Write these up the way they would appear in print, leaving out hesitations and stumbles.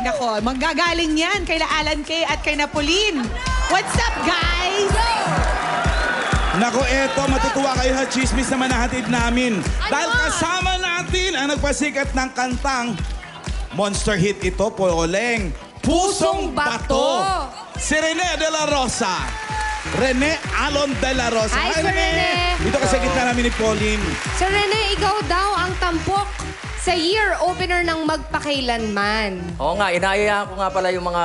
nako. Manggagaling yan kay Alan Kay at kay Napolin. What's up, guys? Naku, eto, matutuwa kayo sa chismis na manahatid namin. Dahil kasama natin ang nagpasikat ng kantang monster hit ito, Poleng. Pusong Bato. Si Rene De La Rosa. Rene Alon De La Rosa. Hi, Sir Rene. Dito kasi gitna namin ni Pauline. Sir Rene, ikaw daw ang tampok sa year opener ng Magpakailanman. Oo nga, inaayaan ko nga pala yung mga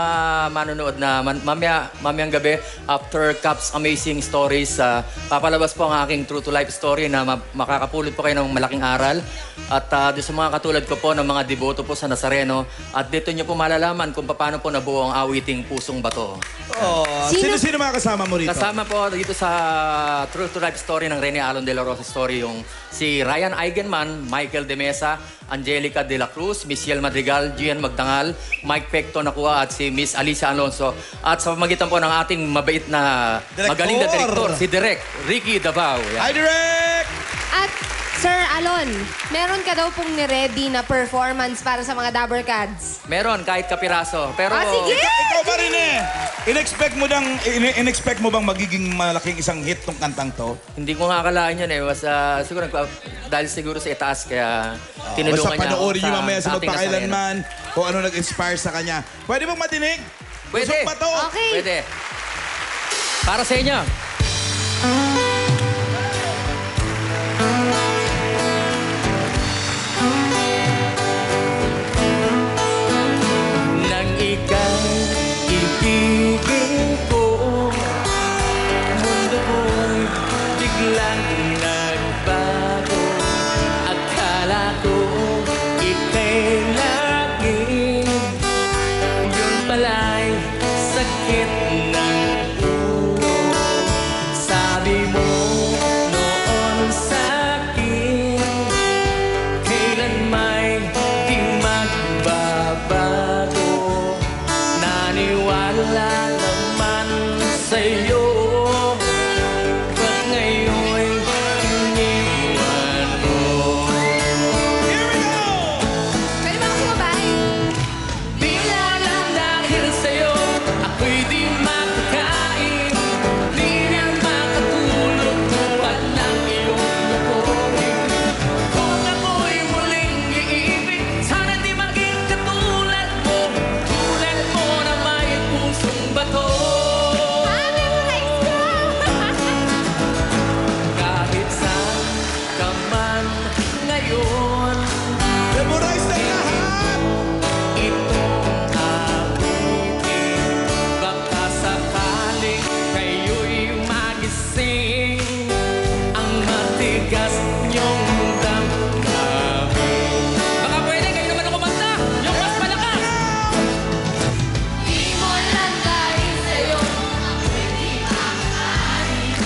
manonood na mamayang gabi, after Caps Amazing Stories, papalabas po ang aking true to life story na makakapulot po kayo ng malaking aral. At doon sa mga katulad ko po ng mga deboto po sa Nazareno. At dito nyo po malalaman kung paano po nabuo ang awiting Pusong Bato. Oh, sino mga kasama mo rito? Kasama po dito sa true to life story ng Rene Alon De La Rosa story yung si Ryan Eigenman, Michael De Mesa, Angelica De La Cruz, Miss Yel Madrigal, Gian Magdangal, Mike Pecto Nakua at si Miss Alicia Alonso. At sa pamagitan po ng ating mabait na magaling na direktor, si Direk Ricky Davao. Yan. Hi, Direk! At Sir Alon, meron ka daw pong ni-ready na performance para sa mga Dabber Cats. Meron kahit kapiraso. Pero Sige! Ikaw ba rin eh? In-expect mo bang magiging malaking isang hit tong kantang to? hindi ko nga akalain yun eh. Siguro, dahil siguro sa itaas kaya tinulungan Basta niya ako panoorin niyo mamaya sa ating Magpakailanman kung ano nag-inspire sa kanya. Pwede bang matinig? Pwede. Pusong Bato. Okay. Pwede. Para sa inyo. Nang ika'y ibigin ko, mundo ko'y biglang nagbago. Akala ko ika'y laging, yun pala'y sakit ng ulo. Sabi mo noon sa'kin, kailan may di magbabago. Naniwala naman sa'yo, ba't ngayon'y iniwan mo? Here we go! Pwede ba ako sumabay? Di mo lang dahil sa'yo, ako'y di makakain. Di na makatulog tuwad ng iyong lukuhin. Kung ako'y muling iibig, sana di maging katulad mo. Tulad mo na may pusong bato. Kahit saan ka man ngayon, Memorize na lahat! itong awitin, baka sakaling kayo'y magising, ang matigas niyong damdamin. Baka pwede kayo naman ang kumanta, yung mas malakas! Di mo lang dahil sa'yo, ako'y di makakain.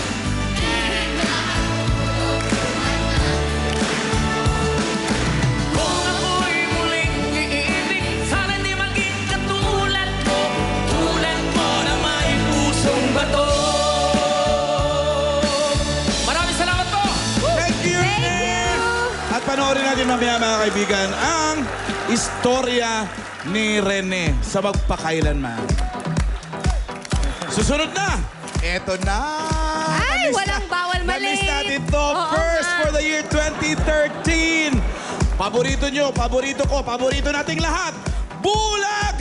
Kung ako'y muling iibig, sana di maging katulad mo. Tulad mo na may pusong bato. Maraming salamat po! Thank you, Rene! At panoorin natin mamaya mga kaibigan ang istorya ni Rene sa Magpakailanman. Susunod na! Eto na! Ay, Na-miss walang bawal mali. Na-miss natin to. Oo First nga. for the year 2013. Paborito nyo, paborito ko, paborito nating lahat. Bulag